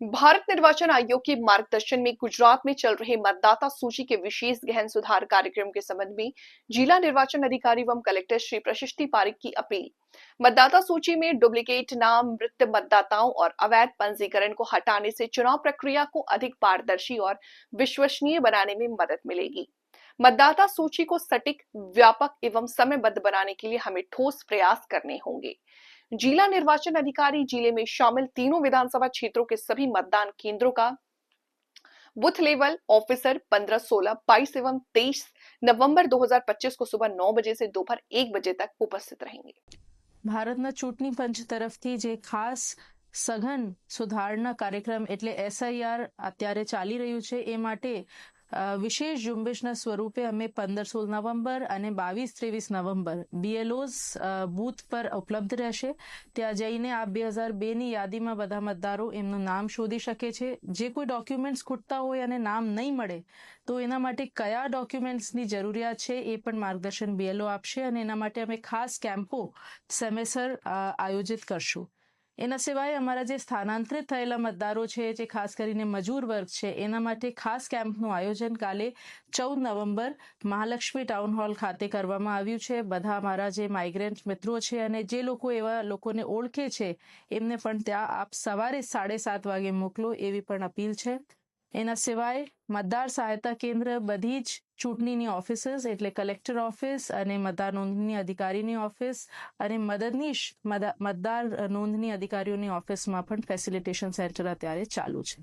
भारत निर्वाचन आयोग के मार्गदर्शन में गुजरात में चल रहे मतदाता सूची के विशेष गहन सुधार कार्यक्रम के संबंध में जिला निर्वाचन अधिकारी एवं कलेक्टर श्री प्रशिष्टि पारिक की अपील। मतदाता सूची में डुप्लीकेट नाम, मृत मतदाताओं और अवैध पंजीकरण को हटाने से चुनाव प्रक्रिया को अधिक पारदर्शी और विश्वसनीय बनाने में मदद मिलेगी। मतदाता सूची को सटीक, व्यापक एवं समयबद्ध बनाने के लिए हमें ठोस प्रयास करने होंगे। जिला निर्वाचन अधिकारी जिले में शामिल तीनों विधानसभा क्षेत्रों के सभी मतदान केंद्रों का बूथ लेवल ऑफिसर 15, 16, 22 एवं 23 नवंबर 2025 को सुबह 9 बजे से दोपहर 1 बजे तक उपस्थित रहेंगे। ભારતના ચૂંટણી પંચ તરફથી જે ખાસ સઘન સુધારણા કાર્યક્રમ એટલે SIR અત્યારે ચાલી રહ્યું છે એ માટે વિશેષ ઝુંબેશના સ્વરૂપે અમે 15-16 નવેમ્બર અને 22-23 નવેમ્બર BLOs બૂથ પર ઉપલબ્ધ રહેશે. ત્યાં જઈને આપ 2002ની યાદીમાં બધા મતદારો એમનું નામ શોધી શકે છે. જે કોઈ ડોક્યુમેન્ટ્સ ખૂટતા હોય અને નામ નહીં મળે તો એના માટે કયા ડોક્યુમેન્ટ્સની જરૂરિયાત છે એ પણ માર્ગદર્શન BLO આપશે અને એના માટે અમે ખાસ કેમ્પો સમયસર આયોજિત કરશું. એના સિવાય અમારા જે સ્થાનાંતરિત થયેલા મતદારો છે, જે ખાસ કરીને મજૂર વર્ગ છે, એના માટે ખાસ કેમ્પનું આયોજન કાલે 14 નવેમ્બર મહાલક્ષ્મી ટાઉન હોલ ખાતે કરવામાં આવ્યું છે. બધા અમારા જે માઇગ્રન્ટ મિત્રો છે અને જે લોકો એવા લોકોને ઓળખે છે એમને પણ ત્યાં આપ સવારે 7:30 વાગે મોકલો એવી પણ અપીલ છે. એના સિવાય મતદાર સહાયતા કેન્દ્ર બધી જ ચૂંટણીની ઓફિસીસ એટલે કલેક્ટર ઓફિસ અને મતદાર નોંધણી અધિકારીની ઓફિસ અને મદદનીશ મતદાર નોંધણી અધિકારીઓની ઓફિસમાં પણ ફેસિલિટેશન સેન્ટર અત્યારે ચાલુ છે.